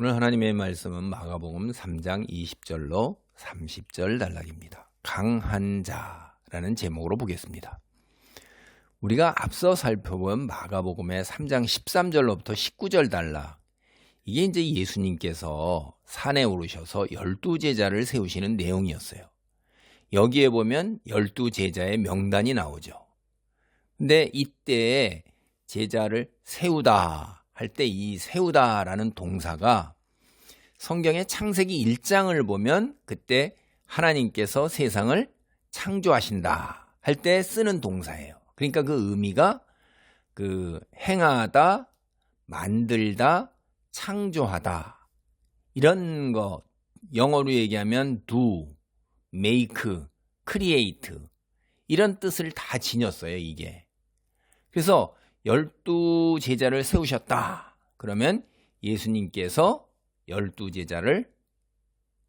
오늘 하나님의 말씀은 마가복음 3장 20절로 30절 단락입니다. 강한 자라는 제목으로 보겠습니다. 우리가 앞서 살펴본 마가복음의 3장 13절로부터 19절 단락, 이게 이제 예수님께서 산에 오르셔서 12제자를 세우시는 내용이었어요. 여기에 보면 12제자의 명단이 나오죠. 근데 이때 제자를 세우다 할 때 이 세우다라는 동사가 성경의 창세기 1장을 보면 그때 하나님께서 세상을 창조하신다 할 때 쓰는 동사예요. 그러니까 그 의미가 행하다, 만들다, 창조하다, 이런 거 영어로 얘기하면 do, make, create, 이런 뜻을 다 지녔어요, 이게. 그래서 12제자를 세우셨다. 그러면 예수님께서 12제자를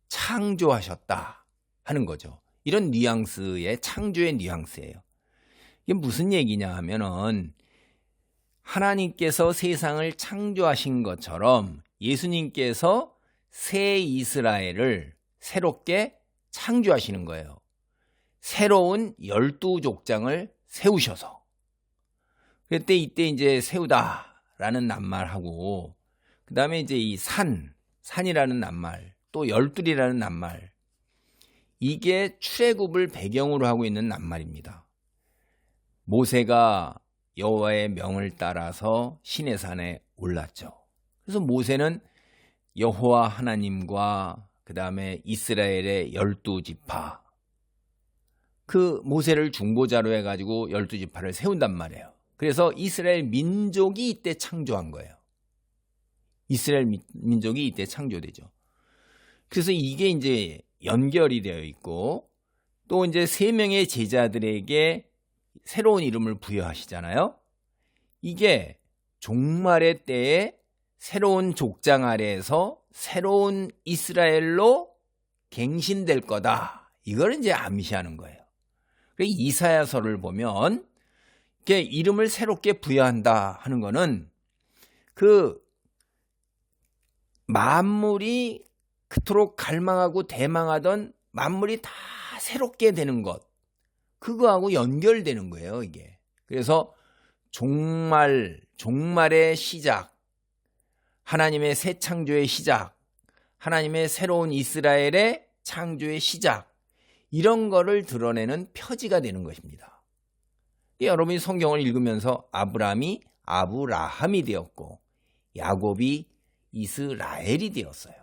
창조하셨다 하는 거죠. 이런 뉘앙스의 창조의 뉘앙스예요. 이게 무슨 얘기냐 하면은 하나님께서 세상을 창조하신 것처럼 예수님께서 새 이스라엘을 새롭게 창조하시는 거예요. 새로운 12족장을 세우셔서. 그때 이때 이제 세우다라는 낱말하고 그 다음에 이제 이 산이라는 낱말, 또 열둘이라는 낱말, 이게 출애굽을 배경으로 하고 있는 낱말입니다. 모세가 여호와의 명을 따라서 시내산에 올랐죠. 그래서 모세는 여호와 하나님과 그 다음에 이스라엘의 12지파, 그 모세를 중보자로 해가지고 12지파를 세운단 말이에요. 그래서 이스라엘 민족이 이때 창조한 거예요. 이스라엘 민족이 이때 창조되죠. 그래서 이게 이제 연결이 되어 있고, 또 이제 3명의 제자들에게 새로운 이름을 부여하시잖아요. 이게 종말의 때에 새로운 족장 아래에서 새로운 이스라엘로 갱신될 거다. 이걸 이제 암시하는 거예요. 이사야서를 보면 이렇게 이름을 새롭게 부여한다 하는 거는 그 만물이 그토록 갈망하고 대망하던 만물이 다 새롭게 되는 것, 그거하고 연결되는 거예요, 이게. 그래서 종말의 시작, 하나님의 새 창조의 시작, 하나님의 새로운 이스라엘의 창조의 시작, 이런 거를 드러내는 표지가 되는 것입니다. 여러분이 성경을 읽으면서 아브라함이 아브라함이 되었고 야곱이 이스라엘이 되었어요.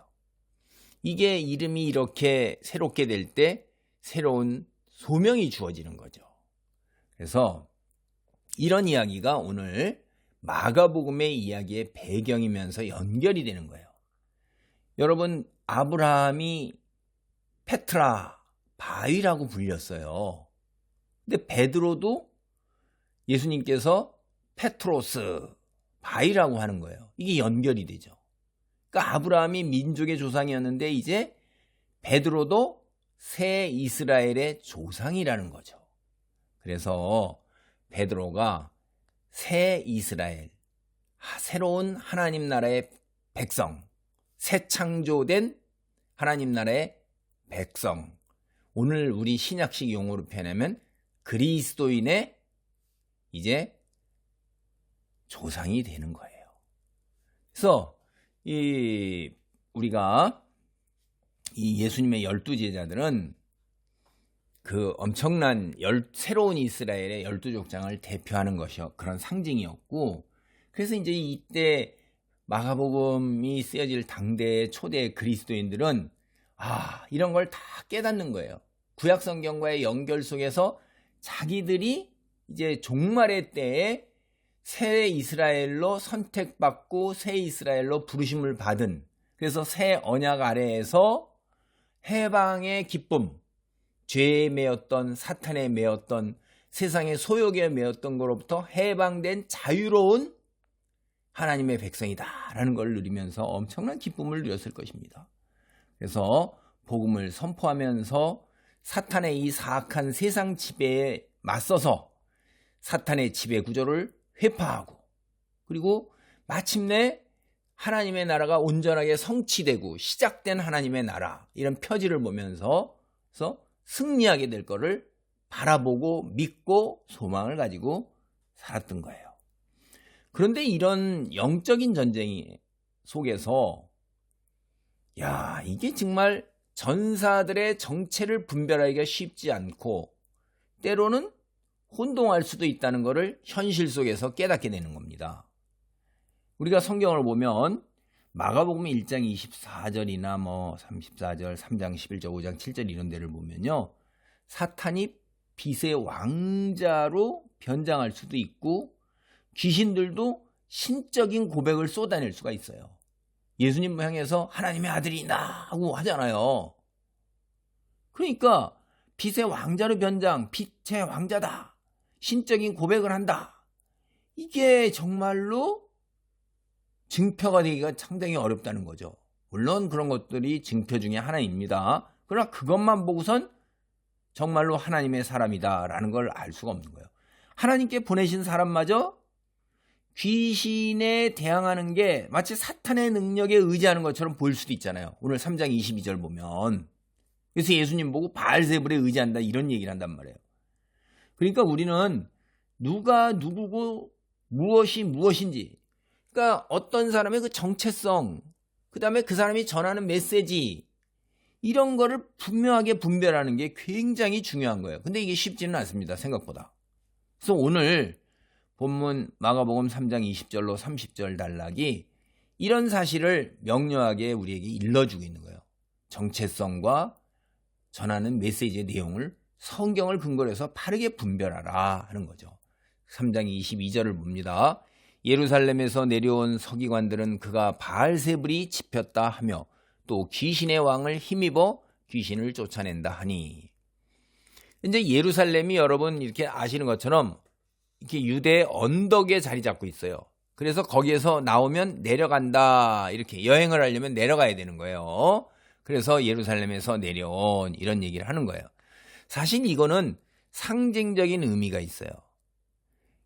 이게 이름이 이렇게 새롭게 될 때 새로운 소명이 주어지는 거죠. 그래서 이런 이야기가 오늘 마가복음의 이야기의 배경이면서 연결이 되는 거예요. 여러분, 아브라함이 페트라, 바위라고 불렸어요. 근데 베드로도 예수님께서 페트로스, 바위라고 하는 거예요. 이게 연결이 되죠. 그러니까 아브라함이 민족의 조상이었는데 이제 베드로도 새 이스라엘의 조상이라는 거죠. 그래서 베드로가 새 이스라엘, 새로운 하나님 나라의 백성, 새 창조된 하나님 나라의 백성, 오늘 우리 신약식 용어로 표현하면 그리스도인의 이제 조상이 되는 거예요. 그래서 우리가 이 예수님의 12제자들은 그 엄청난 새로운 이스라엘의 12족장을 대표하는 것이요, 그런 상징이었고, 그래서 이제 이때 마가복음이 쓰여질 당대의 초대 그리스도인들은 이런 걸 다 깨닫는 거예요. 구약 성경과의 연결 속에서 자기들이 이제 종말의 때에 새 이스라엘로 선택받고 새 이스라엘로 부르심을 받은, 그래서 새 언약 아래에서 해방의 기쁨, 죄에 매였던, 사탄에 매였던, 세상의 소욕에 매였던 것로부터 해방된 자유로운 하나님의 백성이다라는 걸 누리면서 엄청난 기쁨을 누렸을 것입니다. 그래서 복음을 선포하면서 사탄의 이 사악한 세상 지배에 맞서서 사탄의 지배 구조를 회파하고, 그리고 마침내 하나님의 나라가 온전하게 성취되고 시작된 하나님의 나라, 이런 표지를 보면서 승리하게 될 거를 바라보고 믿고 소망을 가지고 살았던 거예요. 그런데 이런 영적인 전쟁 속에서 이게 정말 전사들의 정체를 분별하기가 쉽지 않고 때로는 혼동할 수도 있다는 것을 현실 속에서 깨닫게 되는 겁니다. 우리가 성경을 보면 마가복음 1장 24절이나 34절, 3장 11절, 5장 7절 이런 데를 보면요, 사탄이 빛의 왕자로 변장할 수도 있고 귀신들도 신적인 고백을 쏟아낼 수가 있어요. 예수님 향해서 하나님의 아들이나 하고 하잖아요. 그러니까 빛의 왕자로 변장, 빛의 왕자다, 신적인 고백을 한다. 이게 정말로 증표가 되기가 상당히 어렵다는 거죠. 물론 그런 것들이 증표 중에 하나입니다. 그러나 그것만 보고선 정말로 하나님의 사람이다라는 걸 알 수가 없는 거예요. 하나님께 보내신 사람마저 귀신에 대항하는 게 마치 사탄의 능력에 의지하는 것처럼 보일 수도 있잖아요. 오늘 3장 22절 보면. 그래서 예수님 보고 바알세불에 의지한다 이런 얘기를 한단 말이에요. 그러니까 우리는 누가 누구고 무엇이 무엇인지, 그러니까 어떤 사람의 그 정체성, 그 다음에 그 사람이 전하는 메시지, 이런 거를 분명하게 분별하는 게 굉장히 중요한 거예요. 근데 이게 쉽지는 않습니다, 생각보다. 그래서 오늘 본문 마가복음 3장 20절로 30절 단락이 이런 사실을 명료하게 우리에게 일러주고 있는 거예요. 정체성과 전하는 메시지의 내용을 성경을 근거로 해서 바르게 분별하라 하는 거죠. 3장 22절을 봅니다. 예루살렘에서 내려온 서기관들은 그가 바알세불이 집혔다 하며 또 귀신의 왕을 힘입어 귀신을 쫓아낸다 하니, 이제 예루살렘이 여러분 이렇게 아시는 것처럼 이렇게 유대 언덕에 자리 잡고 있어요. 그래서 거기에서 나오면 내려간다, 이렇게 여행을 하려면 내려가야 되는 거예요. 그래서 예루살렘에서 내려온 이런 얘기를 하는 거예요. 사실 이거는 상징적인 의미가 있어요.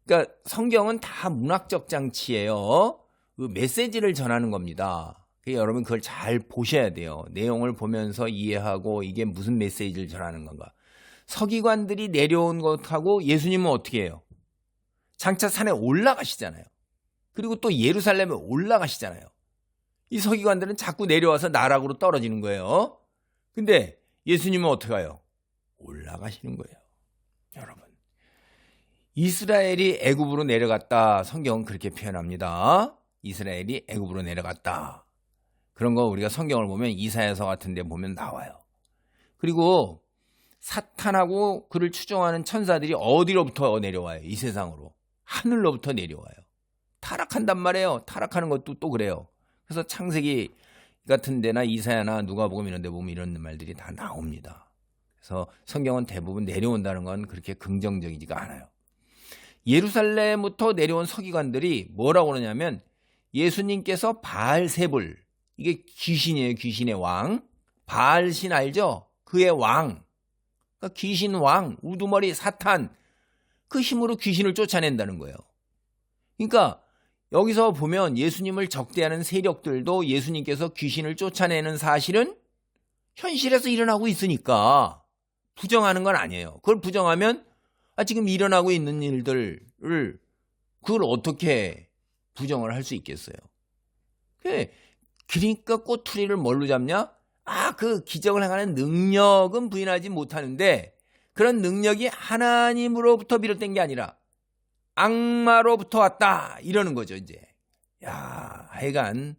그러니까 성경은 다 문학적 장치예요. 그 메시지를 전하는 겁니다. 여러분 그걸 잘 보셔야 돼요. 내용을 보면서 이해하고 이게 무슨 메시지를 전하는 건가. 서기관들이 내려온 것하고 예수님은 어떻게 해요? 장차 산에 올라가시잖아요. 그리고 또 예루살렘에 올라가시잖아요. 이 서기관들은 자꾸 내려와서 나락으로 떨어지는 거예요. 근데 예수님은 어떻게 해요? 올라가시는 거예요. 여러분, 이스라엘이 애굽으로 내려갔다, 성경은 그렇게 표현합니다. 이스라엘이 애굽으로 내려갔다. 그런 거 우리가 성경을 보면 이사야서 같은 데 보면 나와요. 그리고 사탄하고 그를 추종하는 천사들이 어디로부터 내려와요? 이 세상으로. 하늘로부터 내려와요. 타락한단 말이에요. 타락하는 것도 또 그래요. 그래서 창세기 같은 데나 이사야나 누가복음 이런 데 보면 이런 말들이 다 나옵니다. 그래서 성경은 대부분 내려온다는 건 그렇게 긍정적이지가 않아요. 예루살렘부터 내려온 서기관들이 뭐라고 그러냐면 예수님께서 바알세불, 이게 귀신이에요. 귀신의 왕. 바알신 알죠? 그의 왕. 그러니까 귀신 왕, 우두머리 사탄, 그 힘으로 귀신을 쫓아낸다는 거예요. 그러니까 여기서 보면 예수님을 적대하는 세력들도 예수님께서 귀신을 쫓아내는 사실은 현실에서 일어나고 있으니까 부정하는 건 아니에요. 그걸 부정하면 지금 일어나고 있는 일들을 그걸 어떻게 부정을 할 수 있겠어요? 그러니까 꼬투리를 뭘로 잡냐? 그 기적을 행하는 능력은 부인하지 못하는데 그런 능력이 하나님으로부터 비롯된 게 아니라 악마로부터 왔다, 이러는 거죠, 이제. 하여간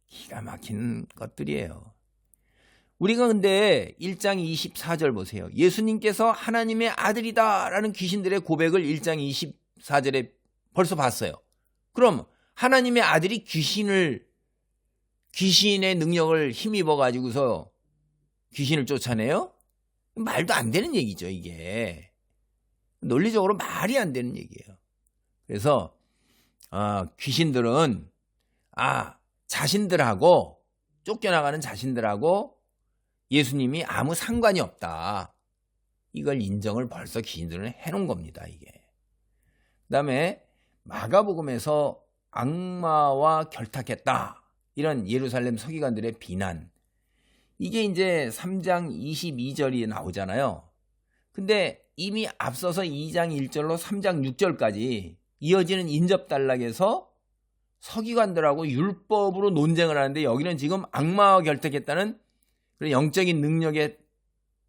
기가 막힌 것들이에요. 우리가 근데 1장 24절 보세요. 예수님께서 하나님의 아들이다라는 귀신들의 고백을 1장 24절에 벌써 봤어요. 그럼 하나님의 아들이 귀신의 능력을 힘입어 가지고서 귀신을 쫓아내요? 말도 안 되는 얘기죠, 이게. 논리적으로 말이 안 되는 얘기예요. 그래서 귀신들은 자신들하고, 쫓겨나가는 자신들하고 예수님이 아무 상관이 없다, 이걸 인정을 벌써 귀신들은 해놓은 겁니다, 이게. 그 다음에 마가복음에서 악마와 결탁했다, 이런 예루살렘 서기관들의 비난, 이게 이제 3장 22절이 나오잖아요. 근데 이미 앞서서 2장 1절로 3장 6절까지 이어지는 인접단락에서 서기관들하고 율법으로 논쟁을 하는데, 여기는 지금 악마와 결탁했다는 그런 영적인 능력의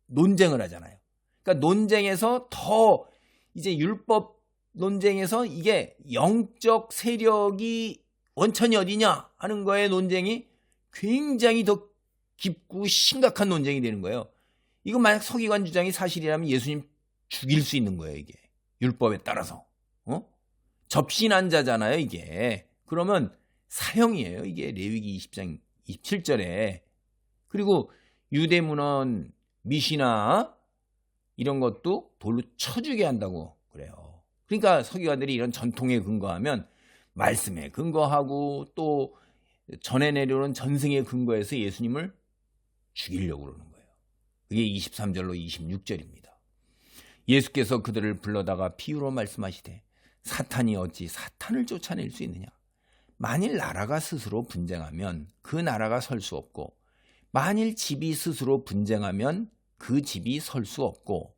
논쟁을 하잖아요. 그러니까 논쟁에서 더 이제 율법 논쟁에서 이게 영적 세력이 원천이 어디냐 하는 거에 논쟁이 굉장히 더 깊고 심각한 논쟁이 되는 거예요. 이거 만약 서기관 주장이 사실이라면 예수님 죽일 수 있는 거예요, 이게. 율법에 따라서. 접신한 자잖아요, 이게. 그러면 사형이에요, 이게. 레위기 20장 27절에. 그리고 유대문헌, 미시나 이런 것도 돌로 쳐주게 한다고 그래요. 그러니까 서기관들이 이런 전통에 근거하면 말씀에 근거하고 또 전에 내려오는 전승에 근거해서 예수님을 죽이려고 그러는 거예요. 그게 23절로 26절입니다. 예수께서 그들을 불러다가 비유로 말씀하시되 사탄이 어찌 사탄을 쫓아낼 수 있느냐. 만일 나라가 스스로 분쟁하면 그 나라가 설 수 없고, 만일 집이 스스로 분쟁하면 그 집이 설 수 없고,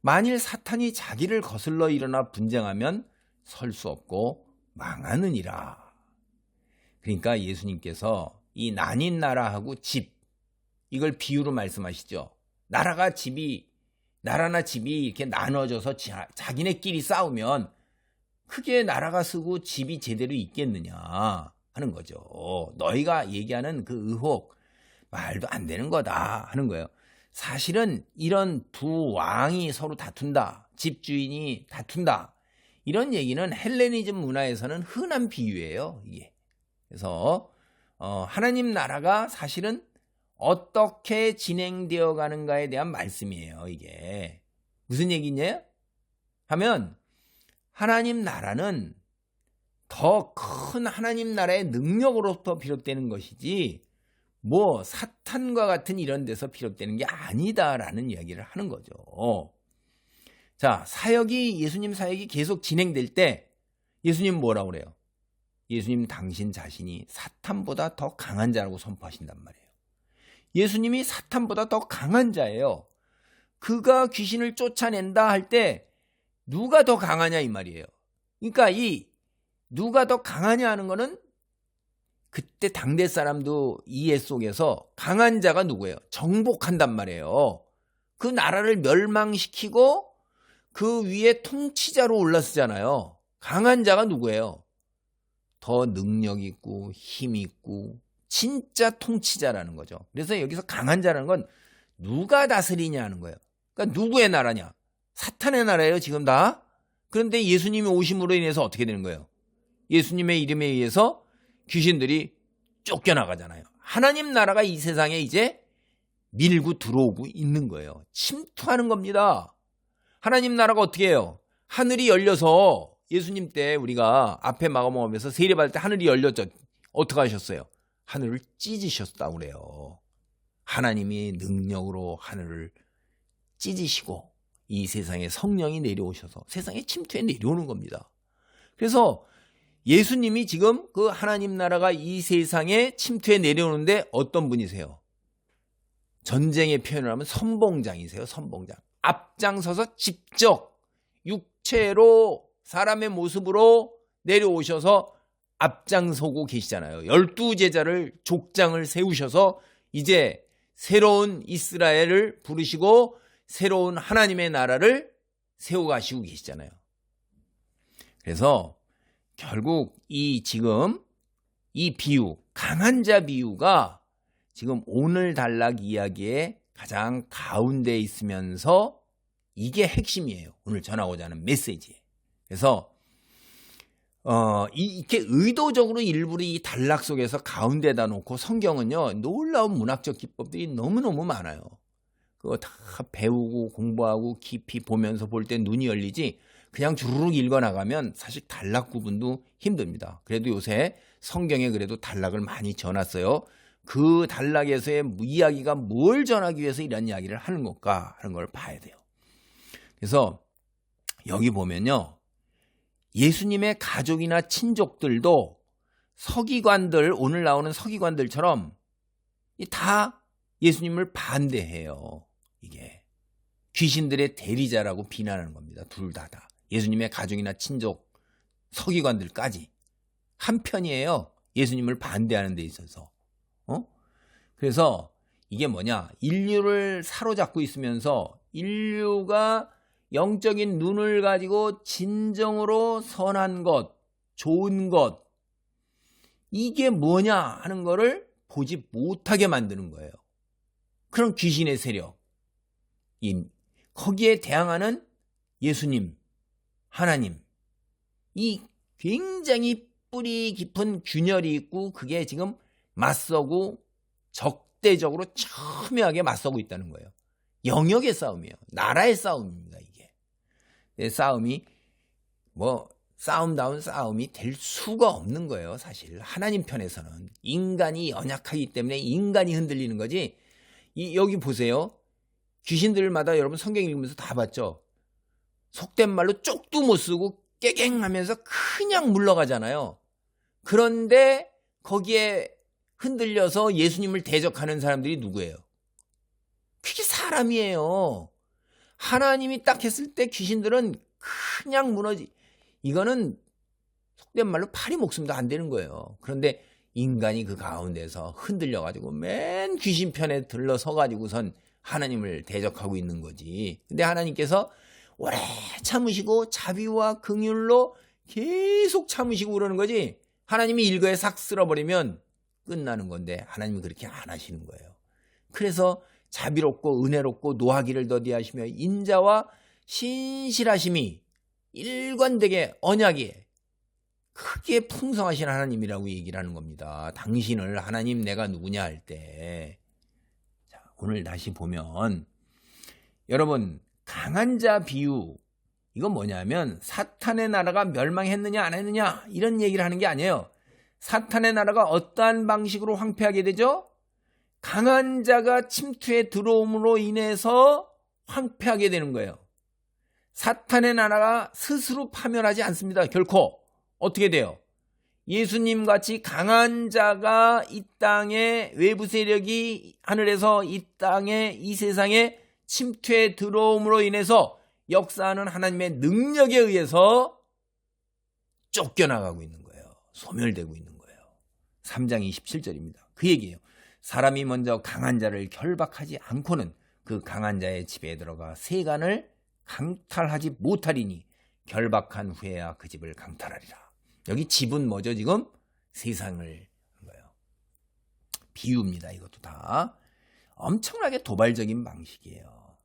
만일 사탄이 자기를 거슬러 일어나 분쟁하면 설 수 없고 망하느니라. 그러니까 예수님께서 이 나뉜 나라하고 집, 이걸 비유로 말씀하시죠. 나라나 집이 이렇게 나눠져서 자기네끼리 싸우면 크게 나라가 서고 집이 제대로 있겠느냐 하는 거죠. 너희가 얘기하는 그 의혹 말도 안 되는 거다 하는 거예요. 사실은 이런 두 왕이 서로 다툰다, 집주인이 다툰다, 이런 얘기는 헬레니즘 문화에서는 흔한 비유예요, 이게. 그래서 하나님 나라가 사실은 어떻게 진행되어 가는가에 대한 말씀이에요, 이게. 무슨 얘기냐 하면, 하나님 나라는 더 큰 하나님 나라의 능력으로부터 비롯되는 것이지 뭐 사탄과 같은 이런 데서 비롯되는 게 아니다라는 이야기를 하는 거죠. 자, 예수님 사역이 계속 진행될 때 예수님 뭐라고 그래요? 예수님 당신 자신이 사탄보다 더 강한 자라고 선포하신단 말이에요. 예수님이 사탄보다 더 강한 자예요. 그가 귀신을 쫓아낸다 할 때 누가 더 강하냐 이 말이에요. 그러니까 이 누가 더 강하냐 하는 거는 그때 당대 사람도 이해 속에서 강한 자가 누구예요? 정복한단 말이에요. 그 나라를 멸망시키고 그 위에 통치자로 올라서잖아요. 강한 자가 누구예요? 더 능력 있고 힘 있고 진짜 통치자라는 거죠. 그래서 여기서 강한 자라는 건 누가 다스리냐 하는 거예요. 그러니까 누구의 나라냐? 사탄의 나라예요, 지금 다. 그런데 예수님이 오심으로 인해서 어떻게 되는 거예요? 예수님의 이름에 의해서 귀신들이 쫓겨나가잖아요. 하나님 나라가 이 세상에 이제 밀고 들어오고 있는 거예요. 침투하는 겁니다. 하나님 나라가 어떻게 해요? 하늘이 열려서 예수님 때 우리가 앞에 마감하면서 세례받을 때 하늘이 열렸죠. 어떻게 하셨어요? 하늘을 찢으셨다고 그래요. 하나님이 능력으로 하늘을 찢으시고 이 세상에 성령이 내려오셔서 세상에 침투해 내려오는 겁니다. 그래서 예수님이 지금 그 하나님 나라가 이 세상에 침투해 내려오는데 어떤 분이세요? 전쟁의 표현을 하면 선봉장이세요. 선봉장. 앞장서서 직접 육체로 사람의 모습으로 내려오셔서 앞장서고 계시잖아요. 12제자를 족장을 세우셔서 이제 새로운 이스라엘을 부르시고 새로운 하나님의 나라를 세워가시고 계시잖아요. 그래서 결국 지금 이 비유, 강한 자 비유가 지금 오늘 단락 이야기의 가장 가운데에 있으면서 이게 핵심이에요. 오늘 전하고자 하는 메시지예요. 그래서 이렇게 의도적으로 일부러 이 단락 속에서 가운데다 놓고 성경은요, 놀라운 문학적 기법들이 너무너무 많아요. 그거 다 배우고 공부하고 깊이 보면서 볼 때 눈이 열리지 그냥 주르륵 읽어나가면 사실 단락 구분도 힘듭니다. 그래도 요새 성경에 그래도 단락을 많이 전놨어요. 그 단락에서의 이야기가 뭘 전하기 위해서 이런 이야기를 하는 걸까 하는 걸 봐야 돼요. 그래서 여기 보면요, 예수님의 가족이나 친족들도 서기관들, 오늘 나오는 서기관들처럼 다 예수님을 반대해요. 이게 귀신들의 대리자라고 비난하는 겁니다. 둘 다. 예수님의 가족이나 친족, 서기관들까지 한 편이에요. 예수님을 반대하는 데 있어서. 그래서 이게 뭐냐? 인류를 사로잡고 있으면서 인류가 영적인 눈을 가지고 진정으로 선한 것, 좋은 것, 이게 뭐냐 하는 거를 보지 못하게 만드는 거예요. 그런 귀신의 세력, 거기에 대항하는 예수님, 하나님, 이 굉장히 뿌리 깊은 균열이 있고 그게 지금 맞서고 적대적으로 첨예하게 맞서고 있다는 거예요. 영역의 싸움이에요. 나라의 싸움입니다. 이게 싸움이 싸움다운 싸움이 될 수가 없는 거예요. 사실 하나님 편에서는 인간이 연약하기 때문에 인간이 흔들리는 거지. 여기 보세요. 귀신들마다 여러분 성경 읽으면서 다 봤죠. 속된 말로 쪽도 못 쓰고 깨갱하면서 그냥 물러가잖아요. 그런데 거기에 흔들려서 예수님을 대적하는 사람들이 누구예요? 그게 사람이에요. 하나님이 딱 했을 때 귀신들은 그냥 이거는 속된 말로 파리 목숨도 안 되는 거예요. 그런데 인간이 그 가운데서 흔들려가지고 맨 귀신 편에 들러서가지고선 하나님을 대적하고 있는 거지. 근데 하나님께서 오래 참으시고 자비와 긍휼로 계속 참으시고 그러는 거지. 하나님이 일거에 싹 쓸어버리면 끝나는 건데 하나님이 그렇게 안 하시는 거예요. 그래서 자비롭고 은혜롭고 노하기를 더디하시며 인자와 신실하심이 일관되게 언약이 크게 풍성하신 하나님이라고 얘기를 하는 겁니다. 당신을 하나님 내가 누구냐 할 때. 자, 오늘 다시 보면 여러분 강한 자 비유 이건 뭐냐면 사탄의 나라가 멸망했느냐 안 했느냐 이런 얘기를 하는 게 아니에요. 사탄의 나라가 어떠한 방식으로 황폐하게 되죠? 강한 자가 침투에 들어옴으로 인해서 황폐하게 되는 거예요. 사탄의 나라가 스스로 파멸하지 않습니다. 결코. 어떻게 돼요? 예수님 같이 강한 자가 이 땅에 외부 세력이 하늘에서 이 땅에 이 세상에 침투에 들어옴으로 인해서 역사하는 하나님의 능력에 의해서 쫓겨나가고 있는 거예요. 소멸되고 있는 거예요. 3장 27절입니다. 그 얘기예요. 사람이 먼저 강한 자를 결박하지 않고는 그 강한 자의 집에 들어가 세간을 강탈하지 못하리니 결박한 후에야 그 집을 강탈하리라. 여기 집은 뭐죠 지금? 세상을 하는 거예요. 비유입니다. 이것도 다 엄청나게 도발적인 방식이에요.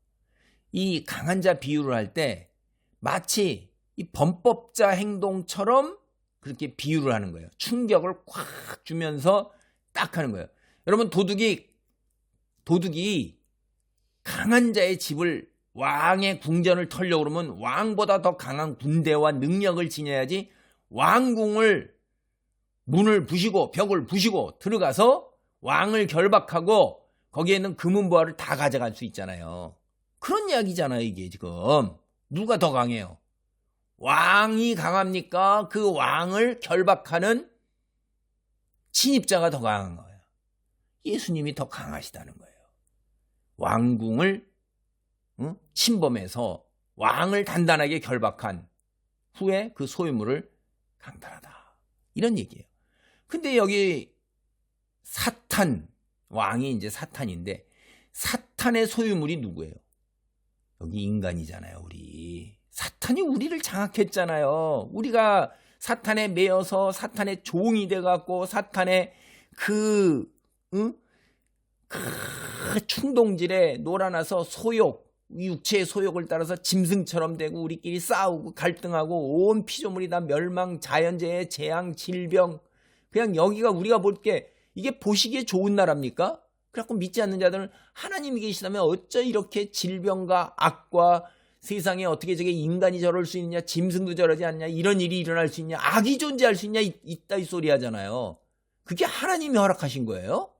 이 강한 자 비유를 할 때 마치 이 범법자 행동처럼 그렇게 비유를 하는 거예요. 충격을 콱 주면서 딱 하는 거예요. 여러분 도둑이 강한 자의 집을 왕의 궁전을 털려고 그러면 왕보다 더 강한 군대와 능력을 지녀야지 왕궁을 문을 부시고 벽을 부시고 들어가서 왕을 결박하고 거기에 있는 금은보화를 다 가져갈 수 있잖아요. 그런 이야기잖아요. 이게 지금 누가 더 강해요? 왕이 강합니까? 그 왕을 결박하는 침입자가 더 강한 거예요. 예수님이 더 강하시다는 거예요. 왕궁을 침범해서 왕을 단단하게 결박한 후에 그 소유물을 강탈하다. 이런 얘기예요. 근데 여기 사탄, 왕이 이제 사탄인데 사탄의 소유물이 누구예요? 여기 인간이잖아요. 우리. 사탄이 우리를 장악했잖아요. 우리가 사탄에 매여서 사탄의 종이 돼갖고 사탄의 그 충동질에 놀아나서 소욕, 육체의 소욕을 따라서 짐승처럼 되고 우리끼리 싸우고 갈등하고 온 피조물이 다 멸망, 자연재해, 재앙, 질병. 그냥 여기가 우리가 볼 게 이게 보시기에 좋은 나라입니까? 그래갖고 믿지 않는 자들은 하나님이 계시다면 어쩌 이렇게 질병과 악과 세상에 어떻게 저게 인간이 저럴 수 있냐, 짐승도 저러지 않냐, 이런 일이 일어날 수 있냐, 악이 존재할 수 있냐, 있다 이 소리 하잖아요. 그게 하나님이 허락하신 거예요?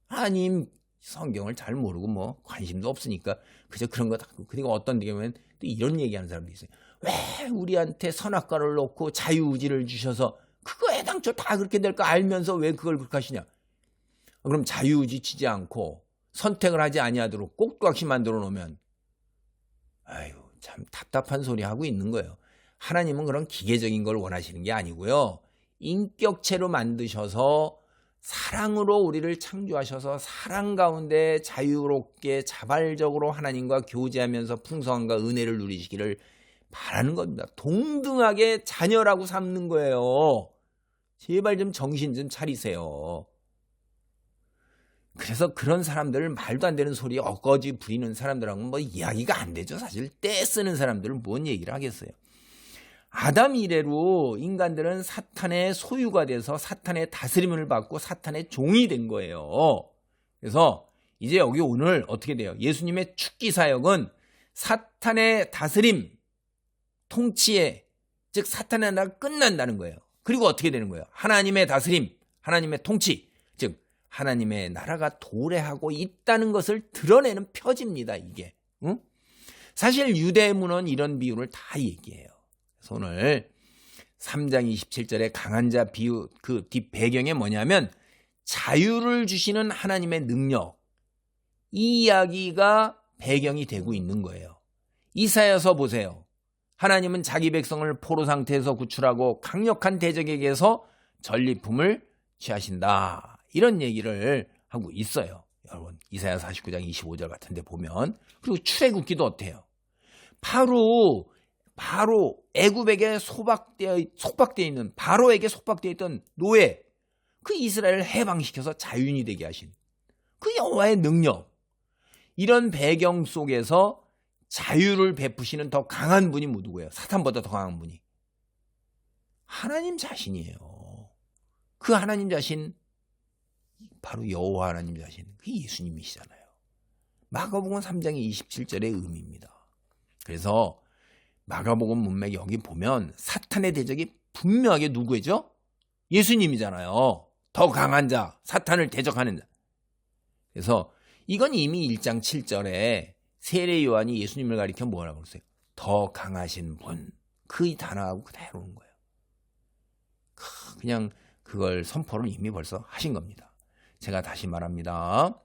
하나님 성경을 잘 모르고 뭐 관심도 없으니까 그저 그런 거 다. 그리고 어떤 데 보면 또 이런 얘기하는 사람도 있어요. 왜 우리한테 선악과를 놓고 자유의지를 주셔서 그거 애당초 다 그렇게 될 거 알면서 왜 그걸 그렇게 하시냐? 그럼 자유지치지 않고 선택을 하지 아니하도록 꼭두각시 만들어 놓으면 아유 참 답답한 소리 하고 있는 거예요. 하나님은 그런 기계적인 걸 원하시는 게 아니고요. 인격체로 만드셔서 사랑으로 우리를 창조하셔서 사랑 가운데 자유롭게 자발적으로 하나님과 교제하면서 풍성함과 은혜를 누리시기를 바라는 겁니다. 동등하게 자녀라고 삼는 거예요. 제발 좀 정신 좀 차리세요. 그래서 그런 사람들을 말도 안 되는 소리 어거지 부리는 사람들하고는 뭐 이야기가 안 되죠. 사실 떼 쓰는 사람들은 뭔 얘기를 하겠어요. 아담 이래로 인간들은 사탄의 소유가 돼서 사탄의 다스림을 받고 사탄의 종이 된 거예요. 그래서 이제 여기 오늘 어떻게 돼요? 예수님의 축기 사역은 사탄의 다스림, 통치에 즉 사탄의 나라가 끝난다는 거예요. 그리고 어떻게 되는 거예요? 하나님의 다스림, 하나님의 통치, 즉 하나님의 나라가 도래하고 있다는 것을 드러내는 표지입니다. 이게. 응? 사실 유대문은 이런 비유를 다 얘기해요. 그래서 오늘 3장 27절의 강한 자 비유 그 뒷 배경에 뭐냐면 자유를 주시는 하나님의 능력, 이 이야기가 배경이 되고 있는 거예요. 이사야서 보세요. 하나님은 자기 백성을 포로 상태에서 구출하고 강력한 대적에게서 전리품을 취하신다. 이런 얘기를 하고 있어요. 여러분 이사야 49장 25절 같은 데 보면. 그리고 출애굽기도 어때요? 바로 애굽에게 속박되어 있는 바로에게 속박되어 있던 노예 그 이스라엘을 해방시켜서 자유인이 되게 하신 그 여호와의 능력, 이런 배경 속에서 자유를 베푸시는 더 강한 분이 누구예요? 사탄보다 더 강한 분이 하나님 자신이에요. 그 하나님 자신 바로 여호와 하나님 자신 그 예수님이시잖아요. 마가복음 3장의 27절의 의미입니다. 그래서 마가복음 문맥 여기 보면 사탄의 대적이 분명하게 누구죠? 예수님이잖아요. 더 강한 자, 사탄을 대적하는 자. 그래서 이건 이미 1장 7절에 세례 요한이 예수님을 가리켜 뭐라고 그랬어요? 더 강하신 분. 그 단어하고 그대로 온 거예요. 그냥 그걸 선포를 이미 벌써 하신 겁니다. 제가 다시 말합니다.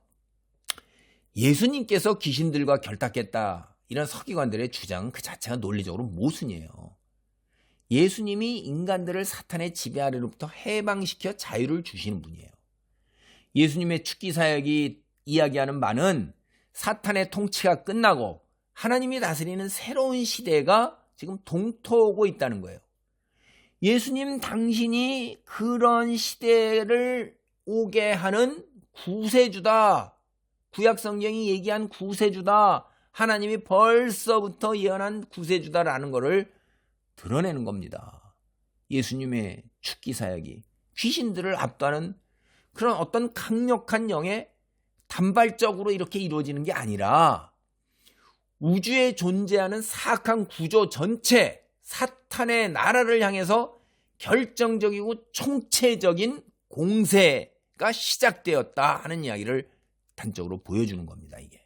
예수님께서 귀신들과 결탁했다. 이런 서기관들의 주장 그 자체가 논리적으로 모순이에요. 예수님이 인간들을 사탄의 지배 아래로부터 해방시켜 자유를 주시는 분이에요. 예수님의 축기 사역이 이야기하는 바는 사탄의 통치가 끝나고 하나님이 다스리는 새로운 시대가 지금 동토하고 있다는 거예요. 예수님 당신이 그런 시대를 오게 하는 구세주다. 구약 성경이 얘기한 구세주다. 하나님이 벌써부터 예언한 구세주다라는 것을 드러내는 겁니다. 예수님의 축기 사역이 귀신들을 압도하는 그런 어떤 강력한 영에 단발적으로 이렇게 이루어지는 게 아니라 우주에 존재하는 사악한 구조 전체, 사탄의 나라를 향해서 결정적이고 총체적인 공세가 시작되었다 하는 이야기를 단적으로 보여주는 겁니다. 이게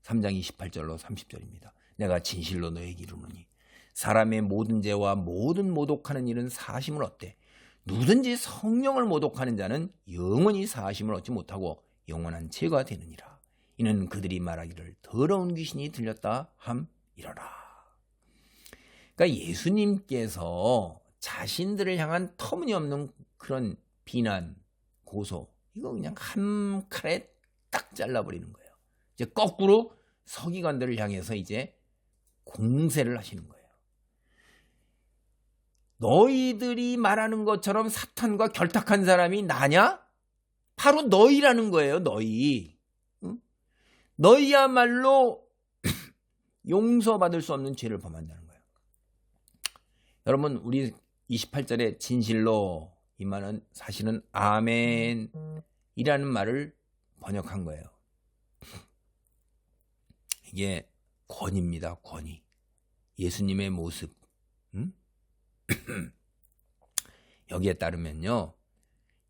3장 28절로 30절입니다. 내가 진실로 너에게 이르노니 사람의 모든 죄와 모든 모독하는 일은 사하심을 얻되 누구든지 성령을 모독하는 자는 영원히 사하심을 얻지 못하고 영원한 죄가 되느니라. 이는 그들이 말하기를 더러운 귀신이 들렸다 함이러라. 그러니까 예수님께서 자신들을 향한 터무니없는 그런 비난, 고소, 이거 그냥 한 칼에 딱 잘라버리는 거예요. 이제 거꾸로 서기관들을 향해서 이제 공세를 하시는 거예요. 너희들이 말하는 것처럼 사탄과 결탁한 사람이 나냐? 바로 너희라는 거예요. 너희. 응? 너희야말로 용서받을 수 없는 죄를 범한다는 거예요. 여러분 우리 28절에 진실로 이 말은 사실은 아멘이라는 말을 번역한 거예요. 이게 권위입니다. 권위. 예수님의 모습. 여기에 따르면요.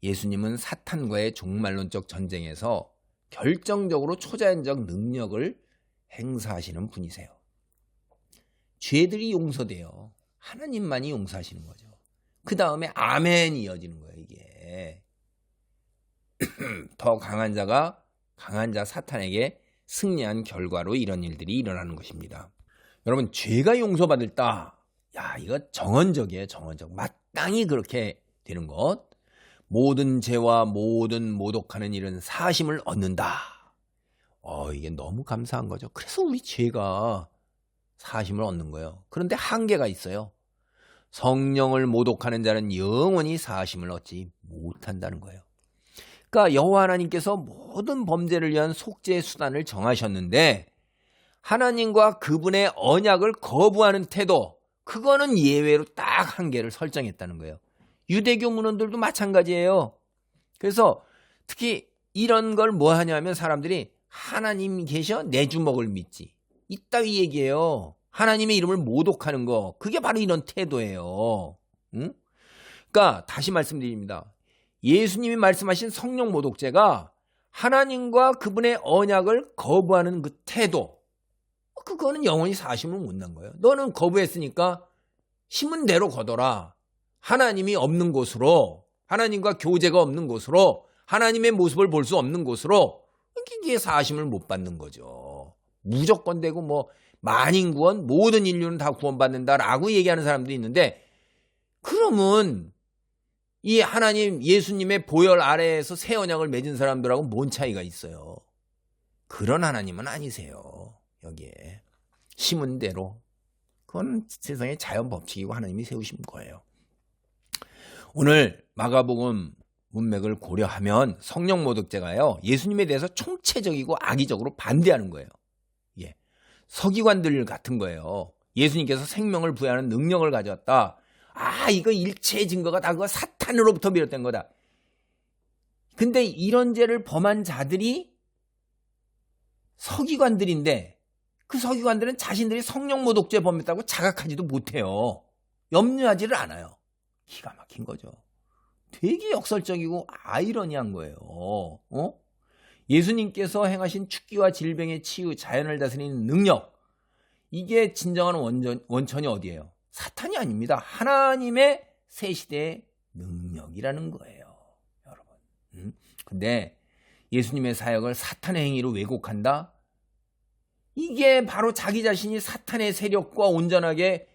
예수님은 사탄과의 종말론적 전쟁에서 결정적으로 초자연적 능력을 행사하시는 분이세요. 죄들이 용서돼요. 하나님만이 용서하시는 거죠. 그 다음에 아멘이 이어지는 거예요, 이게. 더 강한 자가 강한 자 사탄에게 승리한 결과로 이런 일들이 일어나는 것입니다. 여러분, 죄가 용서받을다. 야, 이거 정언적이에요, 정언적. 마땅히 그렇게 되는 것. 모든 죄와 모든 모독하는 일은 사심을 얻는다. 이게 너무 감사한 거죠. 그래서 우리 죄가 사심을 얻는 거예요. 그런데 한계가 있어요. 성령을 모독하는 자는 영원히 사심을 얻지 못한다는 거예요. 그러니까 여호와 하나님께서 모든 범죄를 위한 속죄의 수단을 정하셨는데 하나님과 그분의 언약을 거부하는 태도, 그거는 예외로 딱 한계를 설정했다는 거예요. 유대교 문헌들도 마찬가지예요. 그래서 특히 이런 걸 뭐 하냐면 사람들이 하나님 계셔? 내 주먹을 믿지. 이따위 얘기예요. 하나님의 이름을 모독하는 거, 그게 바로 이런 태도예요. 응? 그러니까 다시 말씀드립니다. 예수님이 말씀하신 성령 모독죄가 하나님과 그분의 언약을 거부하는 그 태도, 그거는 영원히 사심을 못 난 거예요. 너는 거부했으니까 심은 대로 거둬라. 하나님이 없는 곳으로, 하나님과 교제가 없는 곳으로, 하나님의 모습을 볼 수 없는 곳으로, 이게 사심을 못 받는 거죠. 무조건 되고 뭐 만인구원, 모든 인류는 다 구원받는다라고 얘기하는 사람도 있는데, 그러면 이 하나님 예수님의 보혈 아래에서 새 언약을 맺은 사람들하고 뭔 차이가 있어요? 그런 하나님은 아니세요. 여기에 심은 대로, 그건 세상의 자연 법칙이고 하나님이 세우신 거예요. 오늘 마가복음 문맥을 고려하면 성령 모독죄가요, 예수님에 대해서 총체적이고 악의적으로 반대하는 거예요. 예. 서기관들 같은 거예요. 예수님께서 생명을 부여하는 능력을 가졌다. 이거 일체의 증거가 다 그거 사탄으로부터 비롯된 거다. 근데 이런 죄를 범한 자들이 서기관들인데 그 서기관들은 자신들이 성령 모독죄 범했다고 자각하지도 못해요. 염려하지를 않아요. 기가 막힌 거죠. 되게 역설적이고 아이러니한 거예요. 예수님께서 행하신 축기와 질병의 치유, 자연을 다스리는 능력, 이게 진정한 원천이 어디예요? 사탄이 아닙니다. 하나님의 새 시대의 능력이라는 거예요, 여러분. 근데 예수님의 사역을 사탄의 행위로 왜곡한다? 이게 바로 자기 자신이 사탄의 세력과 온전하게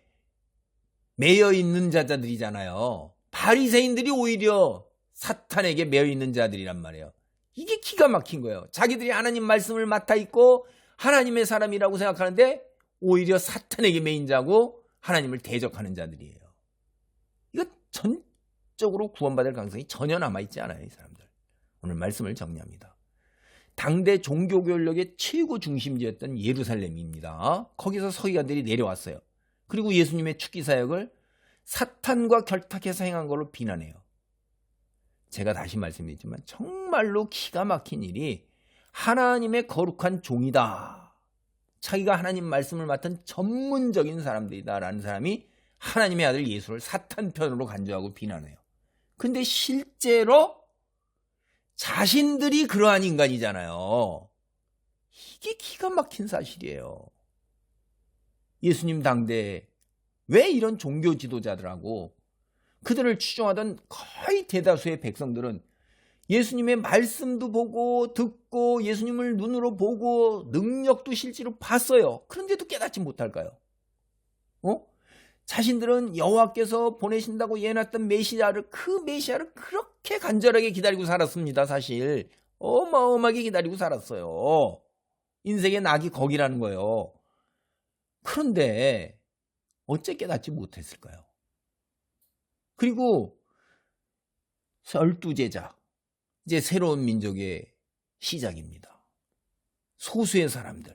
매여 있는 자들이잖아요. 바리새인들이 오히려 사탄에게 매여 있는 자들이란 말이에요. 이게 기가 막힌 거예요. 자기들이 하나님 말씀을 맡아 있고 하나님의 사람이라고 생각하는데 오히려 사탄에게 매인 자고 하나님을 대적하는 자들이에요. 이거 전적으로 구원받을 가능성이 전혀 남아있지 않아요, 이 사람들. 오늘 말씀을 정리합니다. 당대 종교 권력의 최고 중심지였던 예루살렘입니다. 거기서 서기관들이 내려왔어요. 그리고 예수님의 축기 사역을 사탄과 결탁해서 행한 걸로 비난해요. 제가 다시 말씀드리지만 정말로 기가 막힌 일이, 하나님의 거룩한 종이다, 자기가 하나님 말씀을 맡은 전문적인 사람들이다라는 사람이 하나님의 아들 예수를 사탄 편으로 간주하고 비난해요. 근데 실제로 자신들이 그러한 인간이잖아요. 이게 기가 막힌 사실이에요. 예수님 당대에 왜 이런 종교 지도자들하고 그들을 추종하던 거의 대다수의 백성들은 예수님의 말씀도 보고 듣고 예수님을 눈으로 보고 능력도 실제로 봤어요. 그런데도 깨닫지 못할까요? 자신들은 여호와께서 보내신다고 예언했던 메시아를, 그 메시아를 그렇게 간절하게 기다리고 살았습니다. 사실 어마어마하게 기다리고 살았어요. 인생의 낙이 거기라는 거예요. 그런데 어째 깨닫지 못했을까요? 그리고 12제자, 이제 새로운 민족의 시작입니다. 소수의 사람들,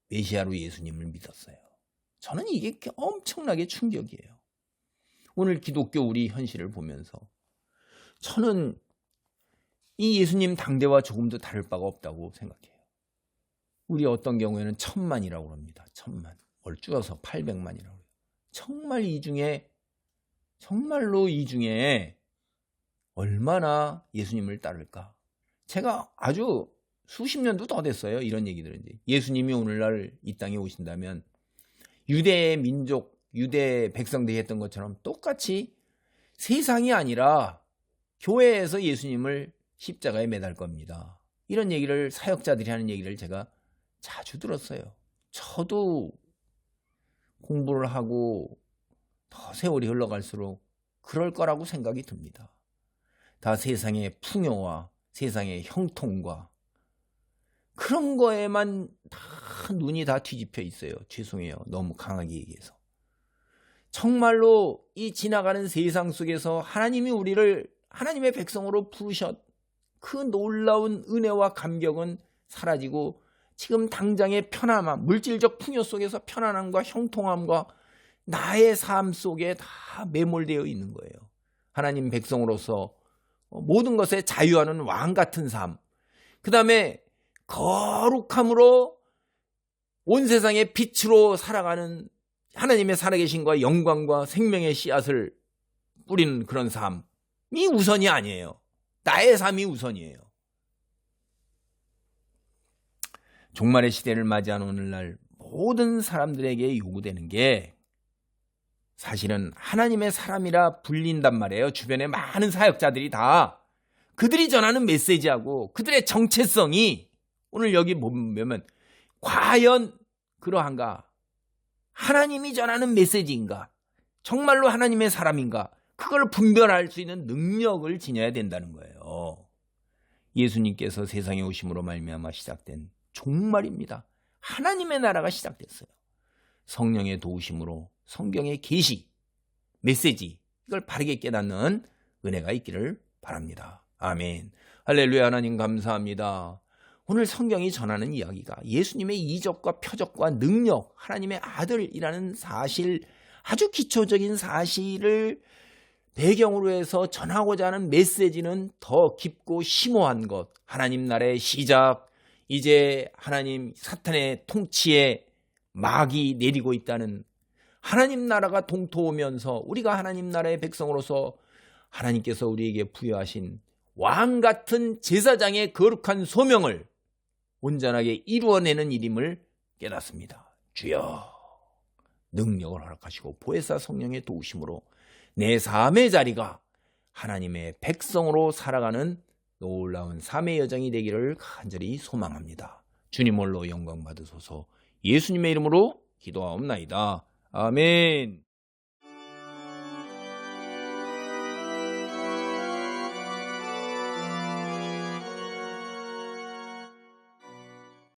메시아로 예수님을 믿었어요. 저는 이게 엄청나게 충격이에요. 오늘 기독교 우리 현실을 보면서 저는 이 예수님 당대와 조금도 다를 바가 없다고 생각해요. 우리 어떤 경우에는 1000만이라고 합니다. 1000만. 얼줄여서 800만이라고 해요. 정말 정말로 이 중에 얼마나 예수님을 따를까? 제가 아주 수십 년도 더 됐어요, 이런 얘기들은. 예수님이 오늘날 이 땅에 오신다면 유대 민족, 유대 백성들이 했던 것처럼 똑같이 세상이 아니라 교회에서 예수님을 십자가에 매달 겁니다. 이런 얘기를 사역자들이 하는 얘기를 제가 자주 들었어요. 저도 공부를 하고 더 세월이 흘러갈수록 그럴 거라고 생각이 듭니다. 다 세상의 풍요와 세상의 형통과 그런 거에만 다 눈이 다 뒤집혀 있어요. 죄송해요. 너무 강하게 얘기해서. 정말로 이 지나가는 세상 속에서 하나님이 우리를 하나님의 백성으로 부르셨 그 놀라운 은혜와 감격은 사라지고 지금 당장의 편안함, 물질적 풍요 속에서 편안함과 형통함과 나의 삶 속에 다 매몰되어 있는 거예요. 하나님 백성으로서 모든 것에 자유하는 왕 같은 삶, 그 다음에 거룩함으로 온 세상의 빛으로 살아가는 하나님의 살아계신과 영광과 생명의 씨앗을 뿌리는 그런 삶이 우선이 아니에요. 나의 삶이 우선이에요. 종말의 시대를 맞이하는 오늘날 모든 사람들에게 요구되는 게 사실은 하나님의 사람이라 불린단 말이에요. 주변에 많은 사역자들이 다 그들이 전하는 메시지하고 그들의 정체성이 오늘 여기 보면 과연 그러한가? 하나님이 전하는 메시지인가? 정말로 하나님의 사람인가? 그걸 분별할 수 있는 능력을 지녀야 된다는 거예요. 예수님께서 세상에 오심으로 말미암아 시작된 종말입니다. 하나님의 나라가 시작됐어요. 성령의 도우심으로 성경의 계시, 메시지 이걸 바르게 깨닫는 은혜가 있기를 바랍니다. 아멘. 할렐루야. 하나님 감사합니다. 오늘 성경이 전하는 이야기가 예수님의 이적과 표적과 능력, 하나님의 아들이라는 사실, 아주 기초적인 사실을 배경으로 해서 전하고자 하는 메시지는 더 깊고 심오한 것, 하나님 나라의 시작, 이제 하나님 사탄의 통치에 막이 내리고 있다는, 하나님 나라가 동토오면서 우리가 하나님 나라의 백성으로서 하나님께서 우리에게 부여하신 왕 같은 제사장의 거룩한 소명을 온전하게 이루어내는 일임을 깨닫습니다. 주여, 능력을 허락하시고 보혜사 성령의 도우심으로 내 삶의 자리가 하나님의 백성으로 살아가는 놀라운 삶의 여정이 되기를 간절히 소망합니다. 주님 홀로 영광 받으소서. 예수님의 이름으로 기도하옵나이다. 아멘.